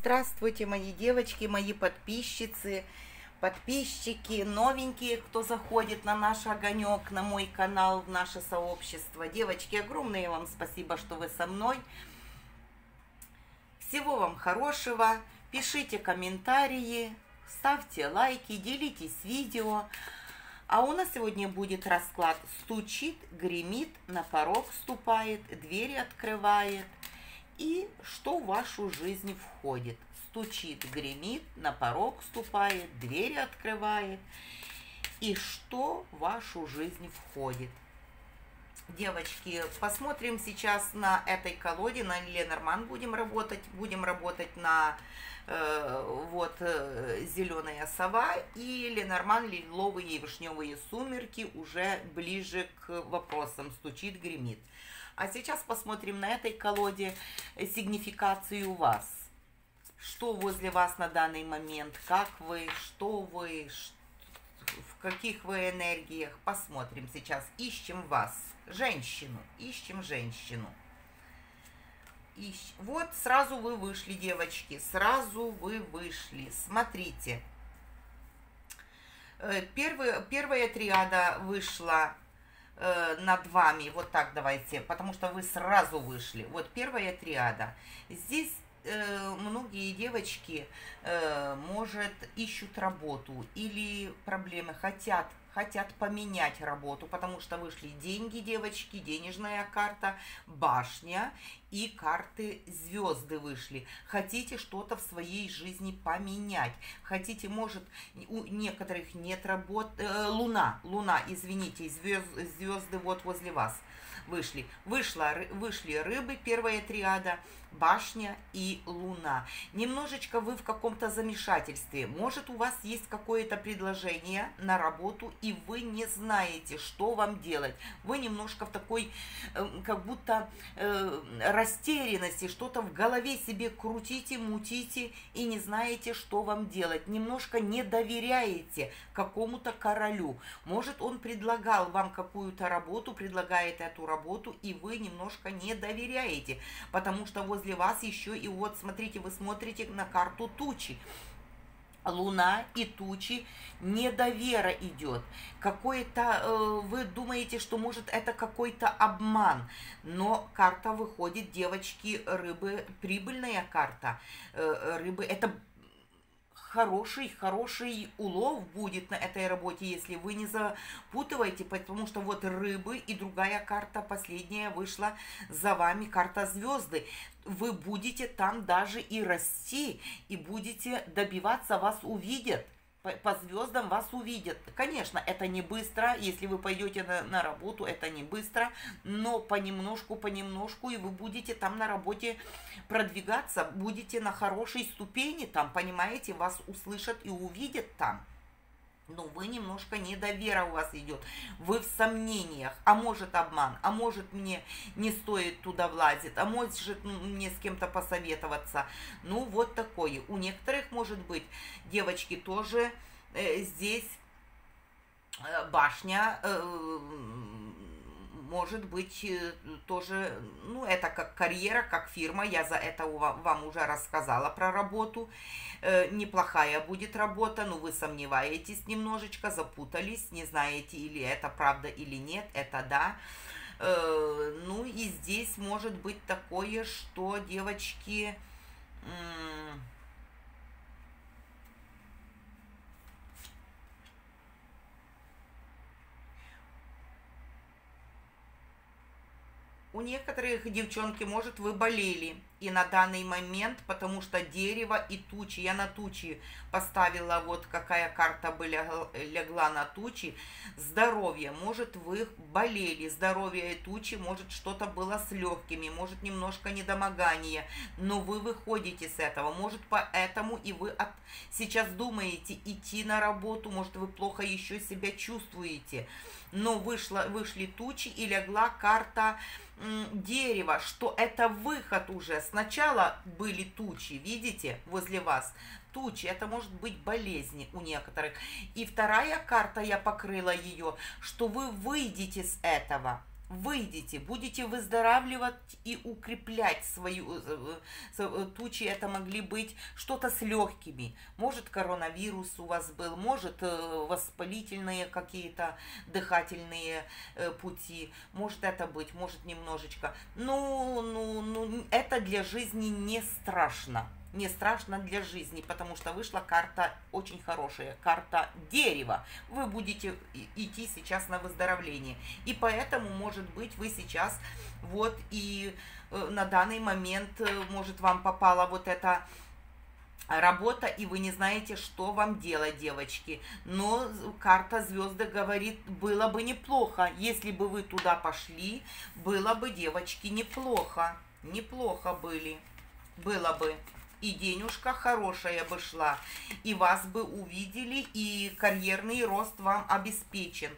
Здравствуйте, мои девочки, мои подписчицы, подписчики, новенькие, кто заходит на наш огонек, на мой канал, в наше сообщество. Девочки, огромное вам спасибо, что вы со мной. Всего вам хорошего. Пишите комментарии, ставьте лайки, делитесь видео. А у нас сегодня будет расклад «Стучит, гремит, на порог ступает, двери открывает». И что в вашу жизнь входит? Стучит, гремит, на порог ступает, двери открывает. И что в вашу жизнь входит? Девочки, посмотрим сейчас на этой колоде, на Ленорман будем работать. Будем работать на зеленая сова и Ленорман, лиловые и вишневые сумерки, уже ближе к вопросам «Стучит, гремит». А сейчас посмотрим на этой колоде сигнификацию вас. Что возле вас на данный момент, как вы, что вы, в каких вы энергиях. Посмотрим сейчас. Ищем вас, женщину, ищем женщину. Вот сразу вы вышли, девочки, сразу вы вышли. Смотрите. Первая триада вышла над вами, вот так давайте, потому что вы сразу вышли. Вот первая триада. Здесь многие девочки, может, ищут работу или проблемы, хотят поменять работу, потому что вышли деньги, девочки, денежная карта, башня и карты звезды вышли. Хотите что-то в своей жизни поменять, хотите, может, у некоторых нет работы, луна, извините, звезды вот возле вас вышли. Вышли рыбы, первая триада, башня и луна. Немножечко вы в каком-то замешательстве. Может, у вас есть какое-то предложение на работу, и вы не знаете, что вам делать. Вы немножко в такой, как будто растерянности, что-то в голове себе крутите, мутите и не знаете, что вам делать. Немножко не доверяете какому-то королю. Может, он предлагал вам какую-то работу, предлагает эту работу, и вы немножко не доверяете, потому что возле вас еще и вот, смотрите, вы смотрите на карту тучи. Луна и тучи, недовера идет. Какой-то, вы думаете, что может это какой-то обман, но карта выходит, девочки, рыбы, прибыльная карта. Рыбы, это хороший улов будет на этой работе, если вы не запутываете, потому что вот рыбы и другая карта, последняя, вышла за вами, карта звезды. Вы будете там даже и расти, и будете добиваться, вас увидят. По звездам вас увидят. Конечно, это не быстро, если вы пойдете на работу, это не быстро, но понемножку, и вы будете там на работе продвигаться, будете на хорошей ступени там, понимаете, вас услышат и увидят там. Но вы немножко недовера у вас идет, вы в сомнениях, а может обман, а может мне не стоит туда влазить, а может мне с кем-то посоветоваться. Ну вот такое. У некоторых, может быть, девочки, тоже здесь башня, может быть, тоже, ну, это как карьера, как фирма, я за это вам уже рассказала про работу. Неплохая будет работа, но вы сомневаетесь немножечко, запутались, не знаете, или это правда, или нет, это да. Ну, и здесь может быть такое, что, девочки, у некоторых, девчонки, может, вы болели. И на данный момент, потому что дерево и тучи, я на тучи поставила, вот какая карта бы легла на тучи, здоровье, может, вы болели, здоровье и тучи, может, что-то было с легкими, может, немножко недомогание, но вы выходите с этого, может, поэтому и вы сейчас думаете идти на работу, может, вы плохо еще себя чувствуете, но вышли тучи и легла карта дерева, что это выход уже. Сначала были тучи, видите, возле вас. Тучи, это может быть болезни у некоторых. И вторая карта, я покрыла ее, что вы выйдете с этого. выйдете, будете выздоравливать и укреплять свою тучи. Это могли быть что-то с легкими. Может, коронавирус у вас был, может, воспалительные какие-то дыхательные пути. Может это быть, может немножечко. Ну, это для жизни не страшно. Не страшно для жизни, потому что вышла карта очень хорошая, карта дерева. Вы будете идти сейчас на выздоровление. И поэтому, может быть, вы сейчас вот и на данный момент, может, вам попала вот эта работа, и вы не знаете, что вам делать, девочки. Но карта звезды говорит, было бы неплохо, если бы вы туда пошли, было бы, девочки, неплохо. Неплохо было бы. И денежка хорошая бы шла, и вас бы увидели, и карьерный рост вам обеспечен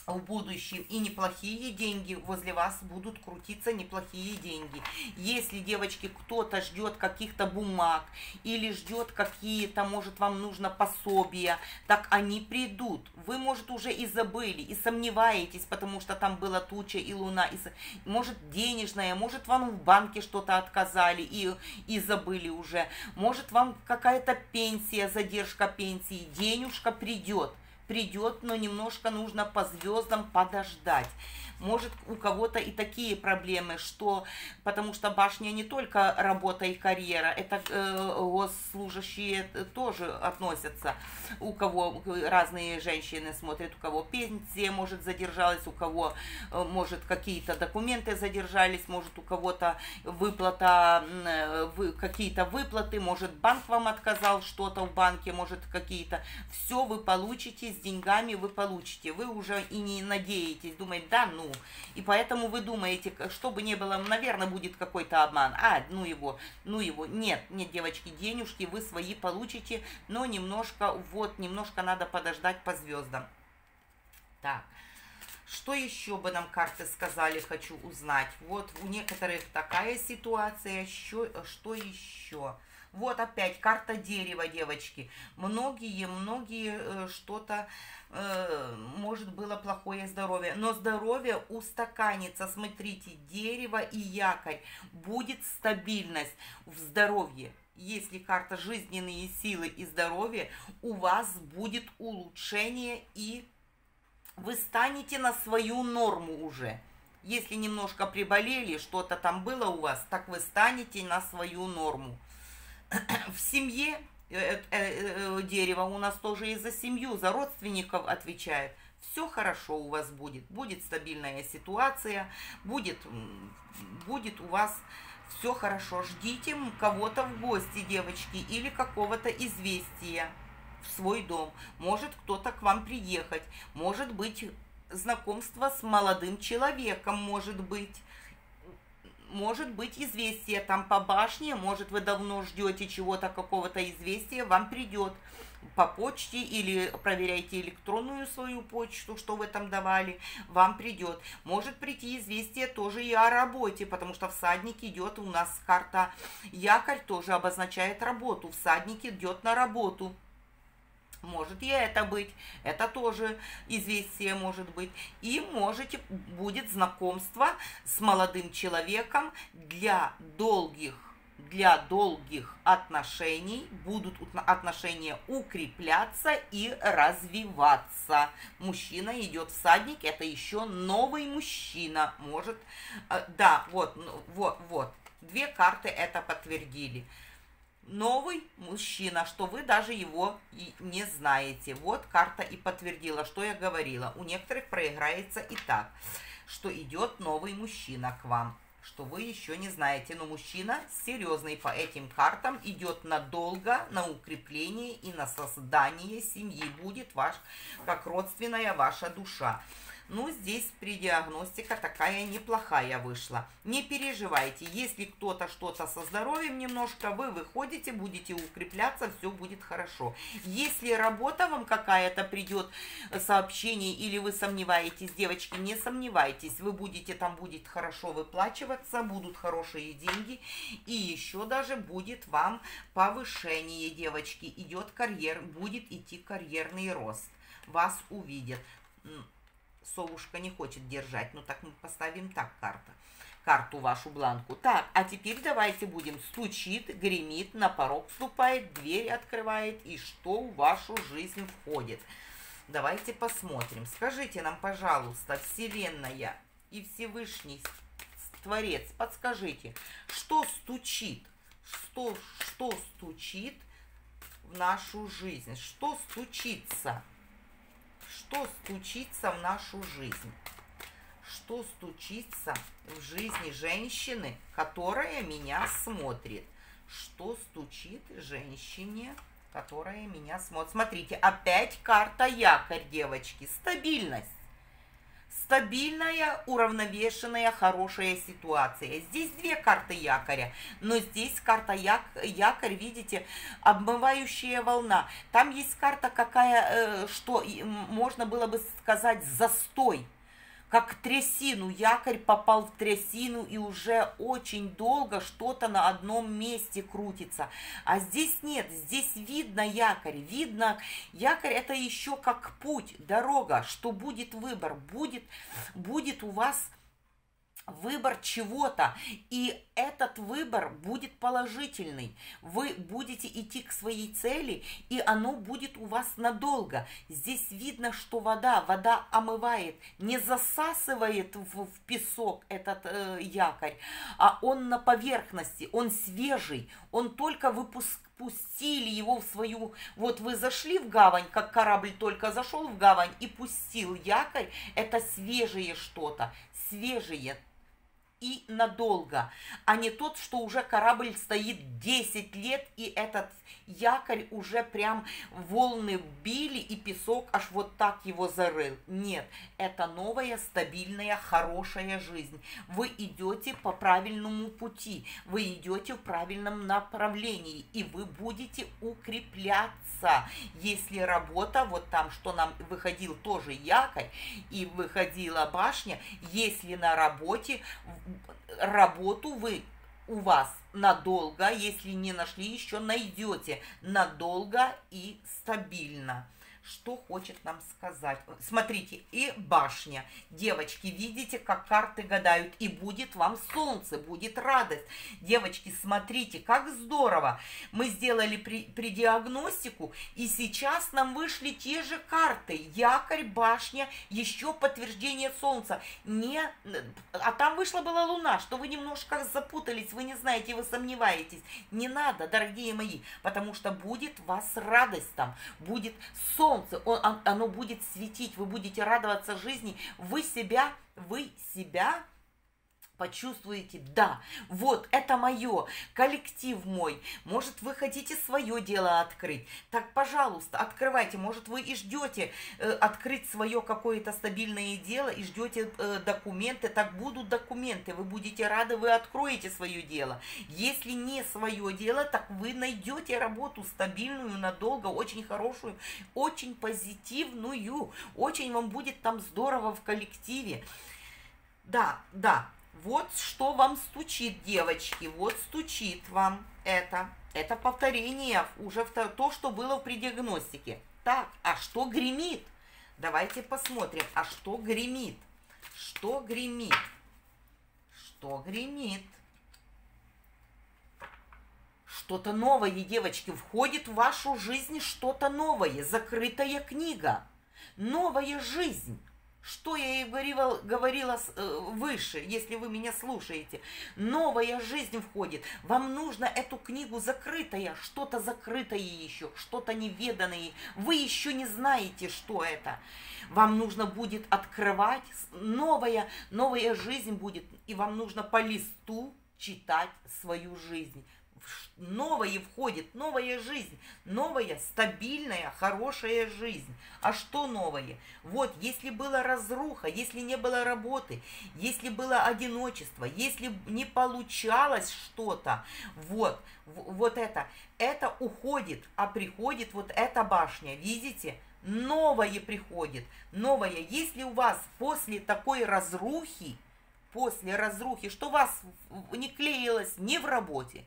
в будущем, и неплохие деньги возле вас будут крутиться, неплохие деньги. Если, девочки, кто-то ждет каких-то бумаг или ждет какие-то, может, вам нужно пособия, так они придут. Вы, может, уже и забыли, и сомневаетесь, потому что там была туча и луна, и, может, денежная, может, вам в банке что-то отказали и забыли уже, может, вам какая-то пенсия, задержка пенсии, денежка придет. Придет, но немножко нужно по звездам подождать. Может, у кого-то и такие проблемы, что, потому что башня не только работа и карьера, это госслужащие тоже относятся. У кого разные женщины смотрят, у кого пенсия, может, задержалась, у кого, может, какие-то документы задержались, может, у кого-то выплата, какие-то выплаты, может, банк вам отказал что-то в банке, может, какие-то. Все вы получите, с деньгами вы получите. Вы уже и не надеетесь, думаете, да, ну. И поэтому вы думаете, что бы ни было, наверное, будет какой-то обман. Ну его. Нет, девочки, денежки вы свои получите, но немножко надо подождать по звездам. Так, что еще бы нам карты сказали, хочу узнать. Вот у некоторых такая ситуация, что еще? Вот опять карта дерева, девочки. Многие что-то, может, было плохое здоровье. Но здоровье устаканится. Смотрите, дерево и якорь. Будет стабильность в здоровье. Если карта жизненные силы и здоровье, у вас будет улучшение, и вы станете на свою норму уже. Если немножко приболели, что-то там было у вас, так вы станете на свою норму. В семье дерево у нас тоже и за семью, за родственников отвечает. Все хорошо у вас будет стабильная ситуация, будет у вас все хорошо. Ждите кого-то в гости, девочки, или какого-то известия в свой дом. Может кто-то к вам приехать, может быть знакомство с молодым человеком, может быть известие там по башне, может, вы давно ждете чего-то, какого-то известия, вам придет по почте, или проверяйте электронную свою почту, что вы там давали, вам придет. Может прийти известие тоже и о работе, потому что всадник идет, у нас карта якорь тоже обозначает работу, всадник идет на работу. Может и это быть, это тоже известие может быть. И будет знакомство с молодым человеком для долгих отношений, будут отношения укрепляться и развиваться. Мужчина идет, всадник, это еще новый мужчина, может, да, вот, две карты это подтвердили. Новый мужчина, что вы даже его и не знаете. Вот карта и подтвердила, что я говорила. У некоторых проиграется и так, что идет новый мужчина к вам, что вы еще не знаете. Но мужчина серьезный по этим картам, идет надолго, на укрепление и на создание семьи. Будет как родственная ваша душа. Ну, здесь при диагностика такая неплохая вышла. Не переживайте, если кто-то что-то со здоровьем немножко, вы выходите, будете укрепляться, все будет хорошо. Если работа вам какая-то придет, сообщение, или вы сомневаетесь, девочки, не сомневайтесь, вы будете, там будет хорошо выплачиваться, будут хорошие деньги, и еще даже будет вам повышение, девочки, идет карьер, будет идти карьерный рост, вас увидят. совушка не хочет держать. Ну так мы поставим так карту вашу бланку. Так, а теперь давайте будем. Стучит, гремит, на порог вступает, дверь открывает. И что в вашу жизнь входит? Давайте посмотрим. Скажите нам, пожалуйста, Вселенная и Всевышний Творец, подскажите, что стучит? Что стучит в нашу жизнь? Что стучится? Что стучится в нашу жизнь? Что стучится в жизни женщины, которая меня смотрит? Что стучит женщине, которая меня смотрит? Смотрите, опять карта якорь, девочки. Стабильность. Стабильная, уравновешенная, хорошая ситуация. Здесь две карты якоря, но здесь карта якорь, видите, обмывающая волна. Там есть карта какая, что можно было бы сказать застой. Как трясину, якорь попал в трясину и уже очень долго что-то на одном месте крутится. А здесь нет, здесь видно якорь, это еще как путь, дорога, что будет выбор, будет у вас выбор чего-то, и этот выбор будет положительный. Вы будете идти к своей цели, и оно будет у вас надолго. Здесь видно, что вода омывает, не засасывает в песок этот якорь, а он на поверхности, он свежий, он только пустили его в свою... Вот вы зашли в гавань, как корабль только зашел в гавань и пустил якорь, это свежее что-то, свежее и надолго, а не тот, что уже корабль стоит 10 лет, и этот якорь уже прям волны били, и песок аж вот так его зарыл. Нет, это новая, стабильная, хорошая жизнь. Вы идете по правильному пути, вы идете в правильном направлении, и вы будете укрепляться. Если работа, вот там, что нам выходил тоже якорь, и выходила башня, если на работе, работу у вас надолго, если не нашли, еще найдете надолго и стабильно. Что хочет нам сказать? Смотрите, и башня. Девочки, видите, как карты гадают, и будет вам солнце, будет радость. Девочки, смотрите, как здорово. Мы сделали предиагностику, и сейчас нам вышли те же карты. Якорь, башня, еще подтверждение солнца. А там была луна, что вы немножко запутались, вы не знаете, вы сомневаетесь. Не надо, дорогие мои, потому что будет вас радость там, будет солнце. Оно будет светить, вы будете радоваться жизни, вы себя почувствуете, да, вот это мое, коллектив мой, может вы хотите свое дело открыть, так пожалуйста, открывайте, может вы и ждете открыть свое какое-то стабильное дело и ждете документы, так будут документы, вы будете рады, вы откроете свое дело. Если не свое дело, так вы найдете работу стабильную, надолго, очень хорошую, очень позитивную, очень вам будет там здорово в коллективе. Да. Вот что вам стучит, девочки, вот стучит вам это. Это повторение, уже то, что было в предиагностике. Так, а что гремит? Давайте посмотрим, а что гремит? Что гремит? Что гремит? Что-то новое, девочки, входит в вашу жизнь, что-то новое, закрытая книга, новая жизнь. Что я и говорила выше, если вы меня слушаете. Новая жизнь входит. Вам нужно эту книгу закрытая, что-то закрытое еще, что-то неведанное. Вы еще не знаете, что это. Вам нужно будет открывать, новая жизнь будет, и вам нужно по листу читать свою жизнь. Новое входит, новая жизнь, новая, стабильная, хорошая жизнь. А что новое? Вот, если была разруха, если не было работы, если было одиночество, если не получалось что-то, вот это уходит, а приходит вот эта башня, видите? Новое приходит, новое. Если у вас после такой разрухи, после разрухи, что вас не клеилось ни в работе,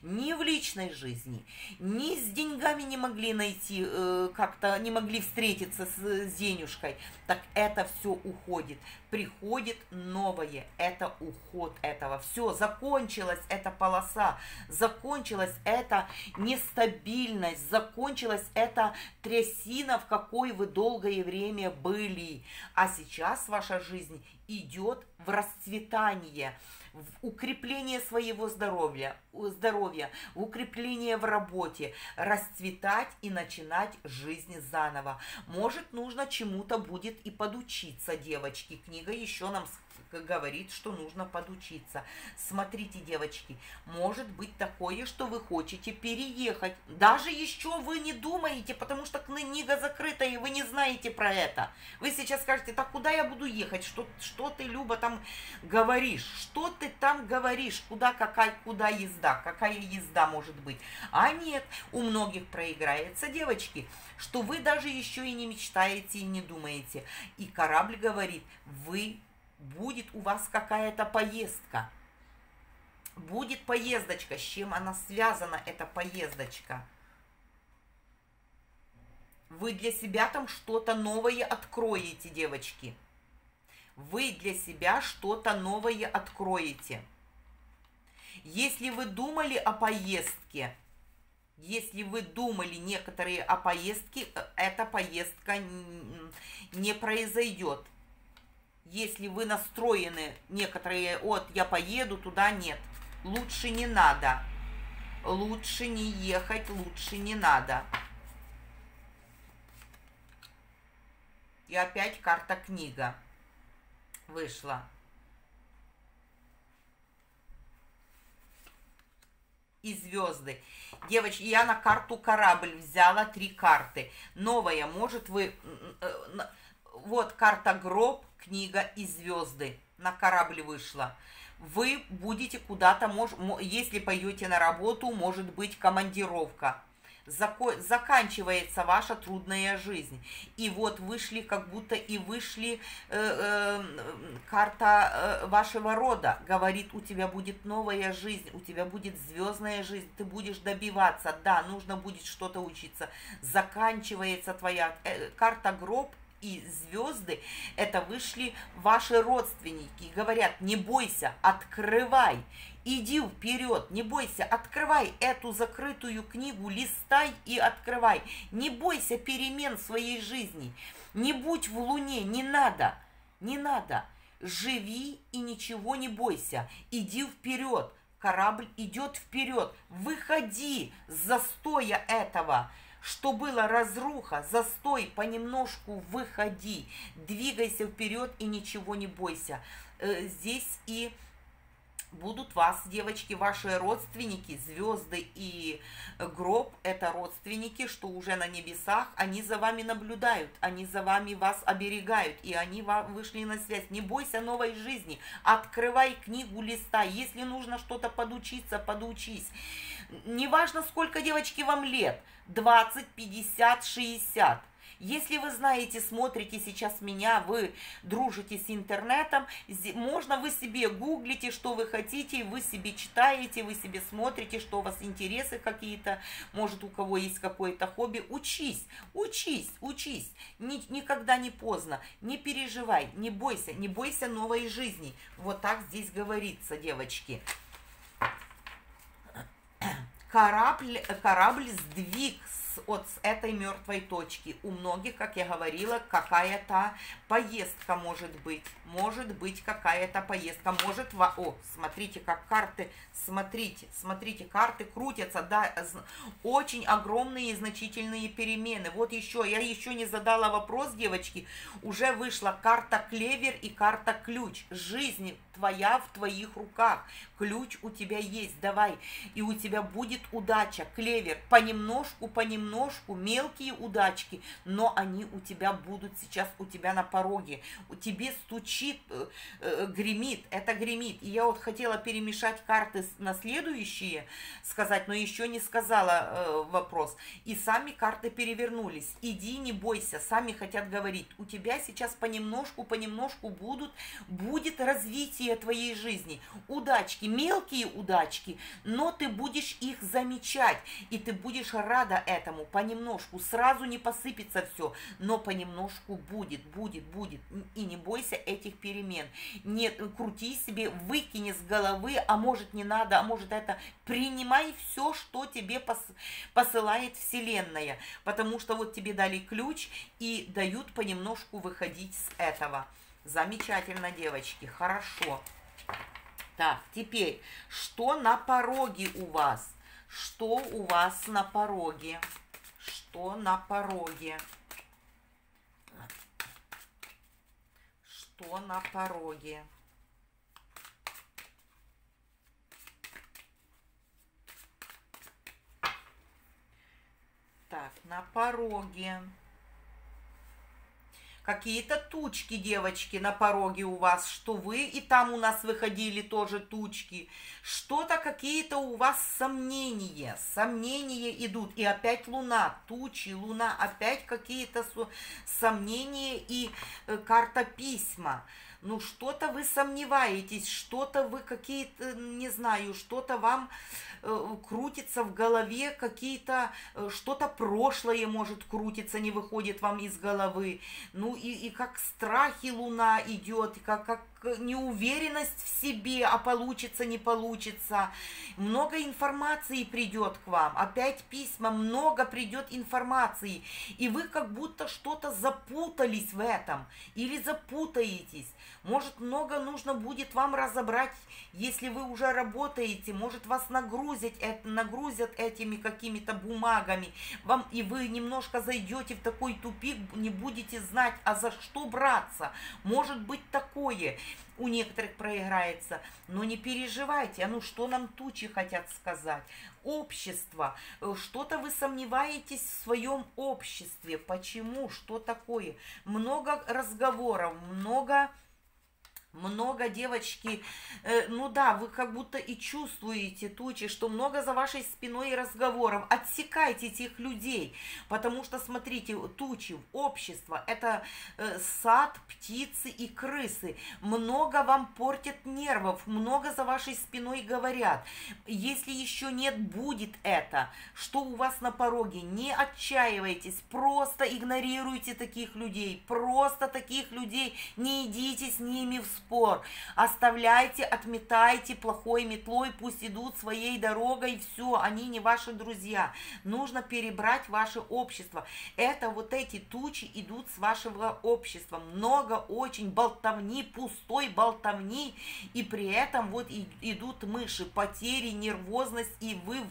ни в личной жизни, ни с деньгами не могли найти, как-то не могли встретиться с денежкой, так это все уходит. Приходит новое, это уход этого. Все, закончилась эта полоса, закончилась эта нестабильность, закончилась эта трясина, в какой вы долгое время были. А сейчас ваша жизнь идет в расцветание, в укрепление своего здоровья, в укрепление в работе, расцветать и начинать жизнь заново. Может, нужно чему-то будет и подучиться, девочки. Книга еще нам говорит, что нужно подучиться. Смотрите, девочки, может быть такое, что вы хотите переехать. Даже еще вы не думаете, потому что книга закрыта, и вы не знаете про это. Вы сейчас скажете, так куда я буду ехать? Что ты, Люба, там говоришь? Что ты там говоришь? Куда езда? Какая езда может быть? А нет, у многих проиграется, девочки, что вы даже еще и не мечтаете, и не думаете. И корабль говорит, будет у вас какая-то поездка. Будет поездочка. С чем она связана, эта поездочка? Вы для себя там что-то новое откроете, девочки. Вы для себя что-то новое откроете. Если вы думали о поездке, если вы думали некоторые о поездке, эта поездка не произойдет. Если вы настроены некоторые, вот я поеду туда, нет, лучше не надо, лучше не ехать, лучше не надо. И опять карта книга вышла. И звезды. Девочки, я на карту корабль взяла 3 карты. Новая, может вы... Вот карта гроб, книга и звезды. На корабль вышла. Вы будете куда-то, если пойдете на работу, может быть командировка. Заканчивается ваша трудная жизнь. И вот вышли, как будто и вышли карта вашего рода. Говорит, у тебя будет новая жизнь, у тебя будет звездная жизнь, ты будешь добиваться. Да, нужно будет что-то учиться. Заканчивается твоя карта гроб. И звезды, это вышли ваши родственники. Говорят, не бойся, открывай, иди вперед, не бойся, открывай эту закрытую книгу, листай и открывай. Не бойся перемен в своей жизни, не будь в луне, не надо, не надо. Живи и ничего не бойся, иди вперед. Корабль идет вперед, выходи с застоя этого. Что было разруха, застой, понемножку выходи, двигайся вперед и ничего не бойся. Здесь и будут вас, девочки, ваши родственники, звезды и гроб, это родственники, что уже на небесах, они за вами наблюдают, они за вами вас оберегают, и они вышли на связь. Не бойся новой жизни, открывай книгу, листай, если нужно что-то подучиться, подучись. Неважно, сколько, девочки, вам лет, 20, 50, 60. Если вы знаете, смотрите сейчас меня, вы дружите с интернетом, можно вы себе гуглите, что вы хотите, вы себе читаете, вы себе смотрите, что у вас интересы какие-то, может, у кого есть какое-то хобби. Учись, учись, учись. Никогда не поздно, не переживай, не бойся новой жизни. Вот так здесь говорится, девочки. Корабль сдвиг с этой мертвой точки. У многих, как я говорила, какая-то поездка может быть какая-то поездка. О, смотрите, как карты, смотрите, карты крутятся, да, очень огромные и значительные перемены. Вот еще, я еще не задала вопрос, девочки, уже вышла карта клевер и карта ключ. Жизнь твоя в твоих руках, ключ у тебя есть, давай, и у тебя будет удача, клевер, понемножку, понемножку, мелкие удачки, но они у тебя будут сейчас, у тебя на пороге. У тебе стучит, гремит, это гремит. И я вот хотела перемешать карты на следующие, сказать, но еще не сказала вопрос. И сами карты перевернулись. Иди, не бойся, сами хотят говорить. У тебя сейчас понемножку будет развитие твоей жизни. Удачки, мелкие удачки, но ты будешь их замечать. И ты будешь рада этому понемножку. Сразу не посыпется все, но понемножку будет. И не бойся этих перемен. Не крути себе, выкини с головы, а может не надо, а может это. Принимай все, что тебе посылает Вселенная. Потому что вот тебе дали ключ и дают понемножку выходить с этого. Замечательно, девочки, хорошо. Так, теперь, что на пороге у вас? Что у вас на пороге? Что на пороге? Что на пороге? Так, на пороге. Какие-то тучки, девочки, на пороге у вас, что вы, и там у нас выходили тоже тучки. Что-то, какие-то у вас сомнения идут. И опять луна, тучи, луна, опять какие-то сомнения и карта письма. Ну, что-то вы сомневаетесь, что-то вы какие-то, не знаю, что-то вам крутится в голове, какие-то, что-то прошлое может крутиться, не выходит вам из головы. Ну, и как страхи луна идет, как неуверенность в себе, а получится, не получится. Много информации придет к вам, опять письма, много придет информации. И вы как будто что-то запутались в этом или запутаетесь. Может, много нужно будет вам разобрать, если вы уже работаете, может, вас нагрузят этими какими-то бумагами, и вы немножко зайдете в такой тупик, не будете знать, а за что браться. Может быть такое у некоторых проиграется, но не переживайте, а ну что нам тучи хотят сказать? Общество, что-то вы сомневаетесь в своем обществе, почему, что такое? Много разговоров, много, девочки, ну да, вы как будто и чувствуете тучи, что много за вашей спиной разговоров. Отсекайте этих людей, потому что, смотрите, тучи, общество, это сад, птицы и крысы. Много вам портят нервов, много за вашей спиной говорят. Если еще нет, будет это. Что у вас на пороге? Не отчаивайтесь, просто игнорируйте таких людей, просто таких людей, не идите с ними в спор. Оставляйте, отметайте плохой метлой, пусть идут своей дорогой, все, они не ваши друзья. Нужно перебрать ваше общество. Это вот эти тучи идут с вашего общества. Много очень болтовни, пустой болтовни, и при этом вот идут мыши, потери, нервозность, и вы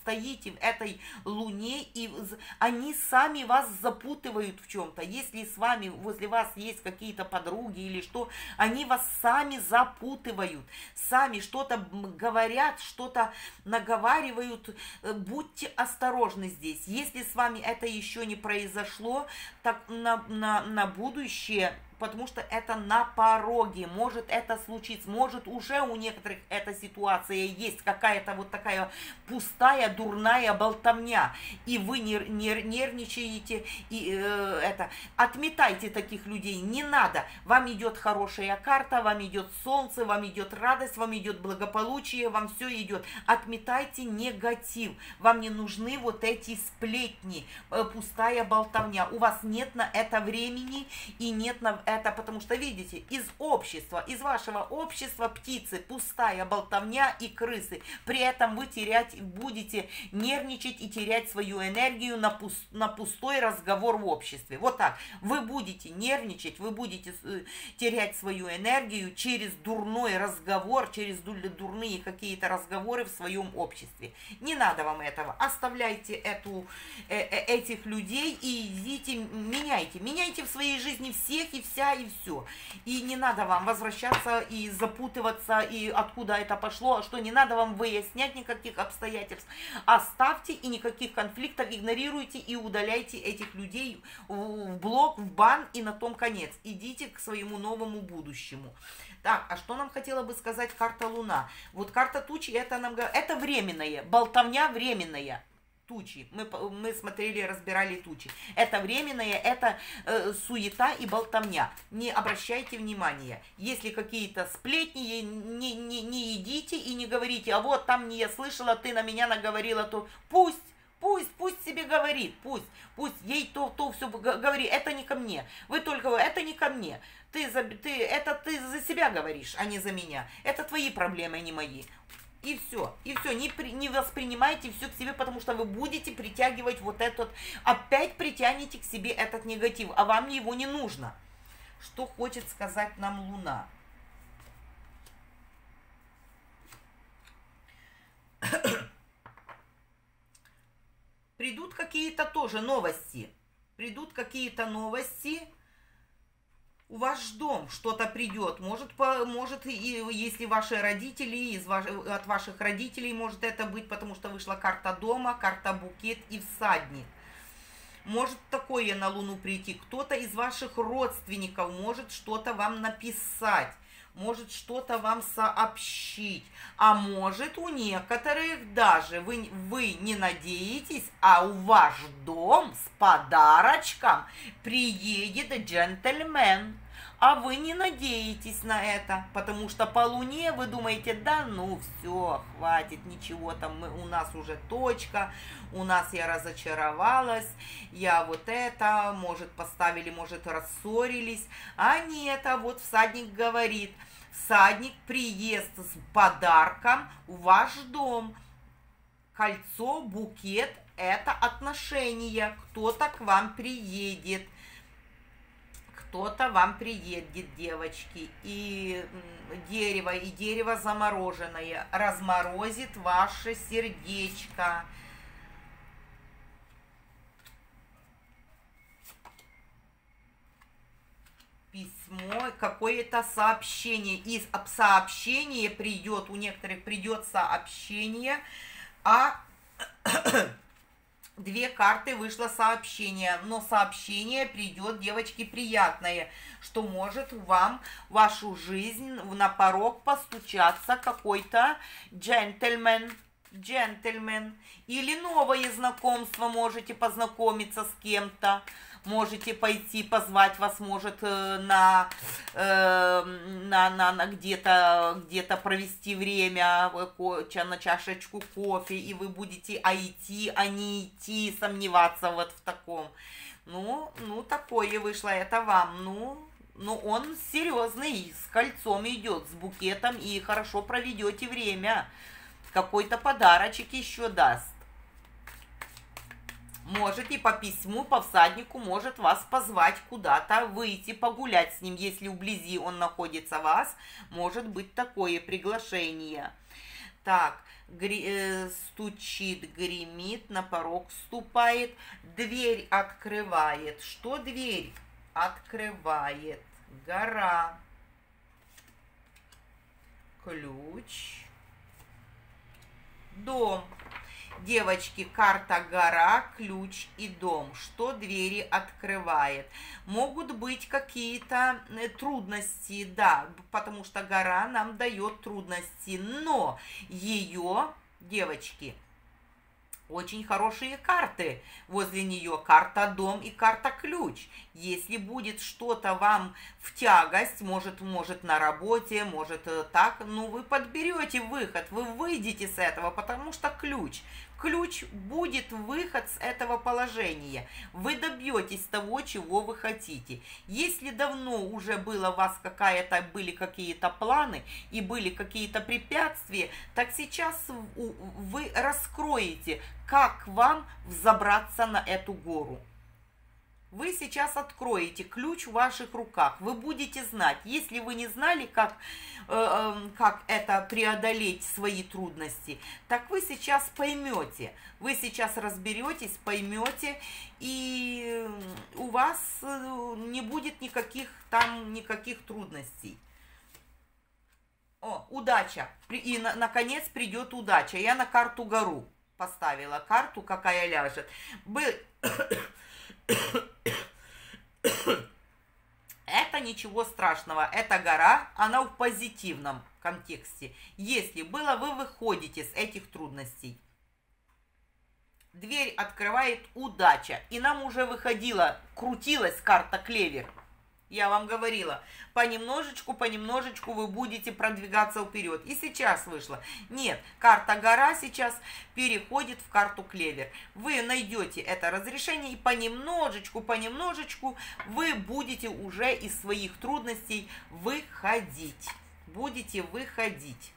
стоите в этой луне, и они сами вас запутывают в чем-то. Если с вами, возле вас есть какие-то подруги или что, они вас сами запутывают, сами что-то говорят, что-то наговаривают. Будьте осторожны здесь. Если с вами это еще не произошло, так на будущее, потому что это на пороге, может это случиться, может уже у некоторых эта ситуация есть, какая-то вот такая пустая, дурная болтовня, и вы нервничаете, и отметайте таких людей, не надо, вам идет хорошая карта, вам идет солнце, вам идет радость, вам идет благополучие, вам все идет, отметайте негатив, вам не нужны вот эти сплетни, пустая болтовня, у вас нет на это времени и нет на это, потому что, видите, из общества, из вашего общества птицы, пустая болтовня и крысы. При этом вы будете нервничать и терять свою энергию на пустой разговор в обществе. Вот так. Вы будете нервничать, вы будете терять свою энергию через дурной разговор, через дурные какие-то разговоры в своем обществе. Не надо вам этого. Оставляйте этих людей и идите, меняйте в своей жизни всех и вся спустя, и все. И не надо вам возвращаться и запутываться, и откуда это пошло, что не надо вам выяснять никаких обстоятельств. Оставьте, и никаких конфликтов, игнорируйте и удаляйте этих людей в блок, в бан, и на том конец. Идите к своему новому будущему. Так, а что нам хотела бы сказать карта Луна? Вот карта тучи, это нам говорит, это временное, болтовня временная. Тучи. Мы смотрели, разбирали тучи. Это временное, это суета и болтовня. Не обращайте внимания. Если какие-то сплетни, не идите и не говорите, а вот там не я слышала, ты на меня наговорила, то пусть себе говорит, пусть ей то все говори, это не ко мне. Вы только, это не ко мне. Ты за себя говоришь, а не за меня. Это твои проблемы, а не мои. И все, не воспринимайте все к себе, потому что вы будете притягивать вот этот, опять притянете к себе этот негатив, а вам его не нужно. Что хочет сказать нам Луна? Придут какие-то тоже новости. У ваш дом что-то придет. Может, если ваши родители, от ваших родителей может это быть, потому что вышла карта дома, карта букет и всадник. Может такое на Луну прийти. Кто-то из ваших родственников может что-то вам написать, может что-то вам сообщить. А может у некоторых даже вы не надеетесь, а у ваш дом с подарочком приедет джентльмен. А вы не надеетесь на это, потому что по Луне вы думаете, да ну все, хватит, ничего там, у нас уже точка, у нас я разочаровалась, я вот это, может поставили, может рассорились. А нет, а вот всадник говорит, всадник приезд с подарком в ваш дом. Кольцо, букет – это отношения, кто-то к вам приедет. Кто-то вам приедет, девочки, и дерево замороженное разморозит ваше сердечко. Письмо, какое-то сообщение. Из сообщения придет, у некоторых придет сообщение, а две карты вышло сообщение, но сообщение придет, девочки, приятное, что может вам в вашу жизнь на порог постучаться какой-то джентльмен, или новое знакомство, можете познакомиться с кем-то, можете пойти, позвать вас, может, на где-то провести время, на чашечку кофе, и вы будете идти, а не идти, сомневаться вот в таком. Ну, такое вышло, это вам, ну, он серьезный, с кольцом идет, с букетом, и хорошо проведете время. Какой-то подарочек еще даст. Можете по письму, по всаднику, может вас позвать куда-то, выйти погулять с ним. Если вблизи он находится вас, может быть такое приглашение. Так, стучит, гремит, на порог вступает, дверь открывает. Что дверь открывает? Гора, ключ, дом. Девочки, карта гора, ключ и дом. Что двери открывает? Могут быть какие-то трудности, да, потому что гора нам дает трудности, но ее, девочки, очень хорошие карты возле нее, карта дом и карта ключ. Если будет что-то вам в тягость, может на работе, может так, ну вы подберете выход, вы выйдете с этого, потому что ключ будет выход с этого положения. Вы добьетесь того, чего вы хотите. Если давно уже было у вас были какие-то планы и были какие-то препятствия, так сейчас вы раскроете, как вам взобраться на эту гору. Вы сейчас откроете, ключ в ваших руках. Вы будете знать. Если вы не знали, как это преодолеть свои трудности, так вы сейчас поймете. Вы сейчас разберетесь, поймете, и у вас не будет никаких трудностей. О, удача. И, наконец, придет удача. Я на карту гору поставила. Карту, какая ляжет. Это ничего страшного. Эта гора, она в позитивном контексте. Если было, вы выходите с этих трудностей. Дверь открывает удача. И нам уже крутилась карта клевер. Я вам говорила, понемножечку вы будете продвигаться вперед. И сейчас вышло. Нет, карта гора сейчас переходит в карту клевер. Вы найдете это разрешение и понемножечку вы будете уже из своих трудностей выходить. Будете выходить.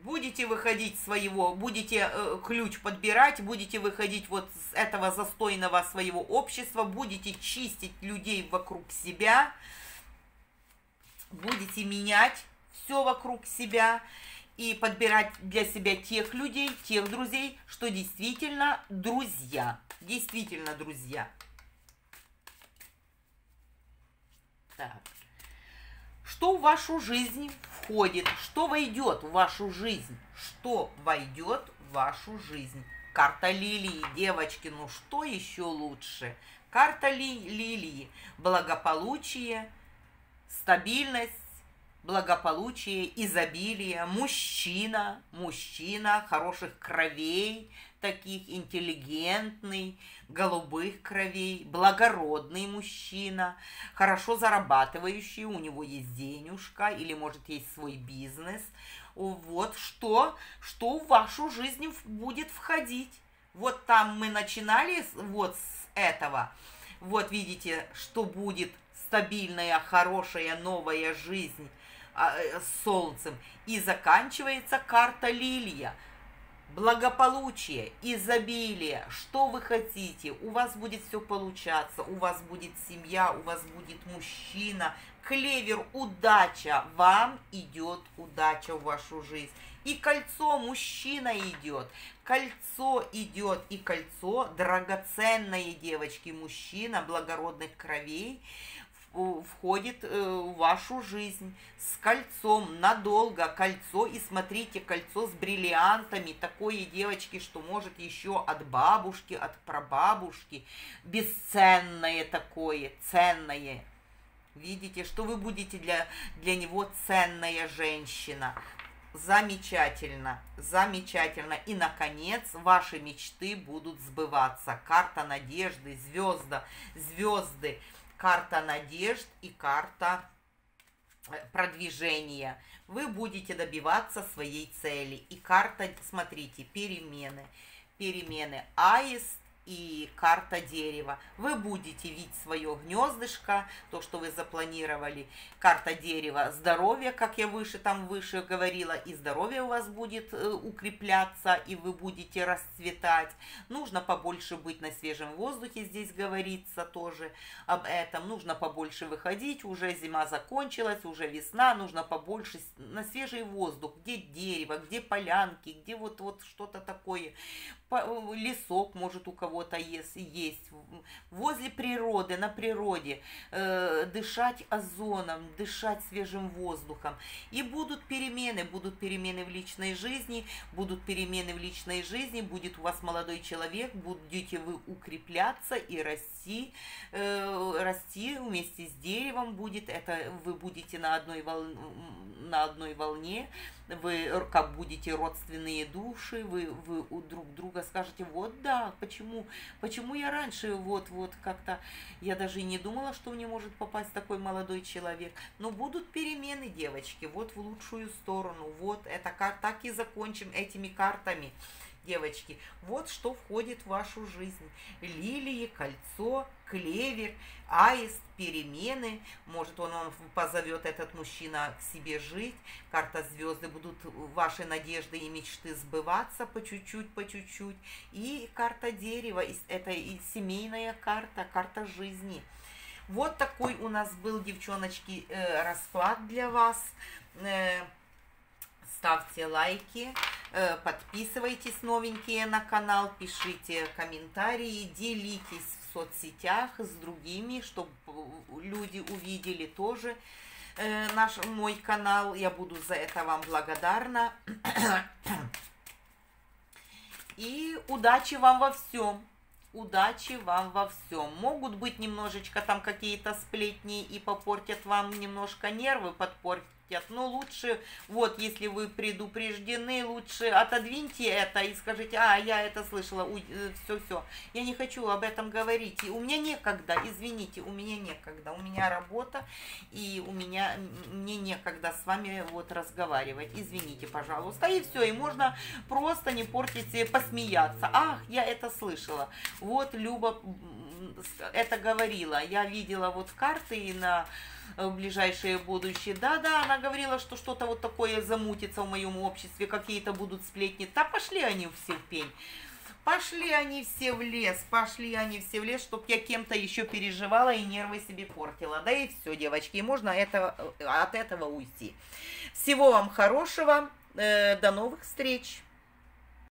Будете выходить будете ключ подбирать, будете выходить вот с этого застойного своего общества, будете чистить людей вокруг себя, будете менять все вокруг себя и подбирать для себя тех людей, тех друзей, что действительно друзья. Действительно друзья. Так. Что в вашу жизнь входит, что войдет в вашу жизнь, что войдет в вашу жизнь. Карта лилии, девочки, ну что еще лучше? Карта лилии, благополучие, стабильность, благополучие, изобилие, мужчина хороших кровей, таких интеллигентный, голубых кровей, благородный мужчина, хорошо зарабатывающий, у него есть денежка или может есть свой бизнес. Вот что в вашу жизнь будет входить. Вот там мы начинали вот с этого. Вот видите, что будет стабильная, хорошая, новая жизнь с солнцем. И заканчивается карта лилия. Благополучие, изобилие, что вы хотите, у вас будет все получаться, у вас будет семья, у вас будет мужчина, клевер, удача, вам идет удача в вашу жизнь. И кольцо, мужчина идет, и кольцо драгоценное, девочки, мужчина благородных кровей, входит в вашу жизнь с кольцом надолго, кольцо, и смотрите, кольцо с бриллиантами, такое, девочки, что может еще от бабушки, от прабабушки, бесценное такое, ценное. Видите, что вы будете для него ценная женщина. Замечательно, замечательно. И, наконец, ваши мечты будут сбываться. Карта надежды, звезды. Карта надежд и карта продвижения. Вы будете добиваться своей цели. И карта, смотрите, перемены. Аист и карта дерева. Вы будете видеть свое гнездышко, то, что вы запланировали. Карта дерева, здоровье, как я выше говорила, и здоровье у вас будет укрепляться, и вы будете расцветать. Нужно побольше быть на свежем воздухе, здесь говорится тоже об этом. Нужно побольше выходить, уже зима закончилась, уже весна, нужно побольше на свежий воздух, где дерево, где полянки, где вот что-то такое. Лесок, может, у кого-то есть, возле природы, на природе, дышать озоном, дышать свежим воздухом. И будут перемены в личной жизни, будет у вас молодой человек, будете вы укрепляться и расти вместе с деревом будет, это вы будете на одной волне, вы как будете родственные души, вы у друг друга скажете, вот да, почему я раньше вот как-то, я даже и не думала, что мне может попасть такой молодой человек. Но будут перемены, девочки, вот в лучшую сторону. Вот это так и закончим этими картами. девочки, вот что входит в вашу жизнь. Лилии, кольцо, клевер, аист, перемены. Может, он вам позовет, этот мужчина, к себе жить. Карта звезды, будут ваши надежды и мечты сбываться по чуть-чуть, по чуть-чуть. И карта дерева, это и семейная карта, карта жизни. Вот такой у нас был, девчоночки, расклад для вас. Ставьте лайки, подписывайтесь новенькие на канал, пишите комментарии, делитесь в соцсетях с другими, чтобы люди увидели тоже мой канал. Я буду за это вам благодарна. И удачи вам во всем. Удачи вам во всем. Могут быть немножечко там какие-то сплетни и попортят вам немножко нервы, подпортят. Но лучше, вот, если вы предупреждены, лучше отодвиньте это и скажите: а, я это слышала, все, я не хочу об этом говорить, и у меня некогда, извините, у меня некогда, у меня работа, и мне некогда с вами вот разговаривать, извините, пожалуйста, и все, и можно просто не портить, посмеяться: ах, я это слышала, вот Люба это говорила, я видела вот карты на ближайшее будущее. Да, она говорила, что что-то вот такое замутится в моем обществе, какие-то будут сплетни. Да пошли они все в пень. Пошли они все в лес, чтобы я кем-то еще переживала и нервы себе портила. Да и все, девочки, можно от этого уйти. Всего вам хорошего, до новых встреч.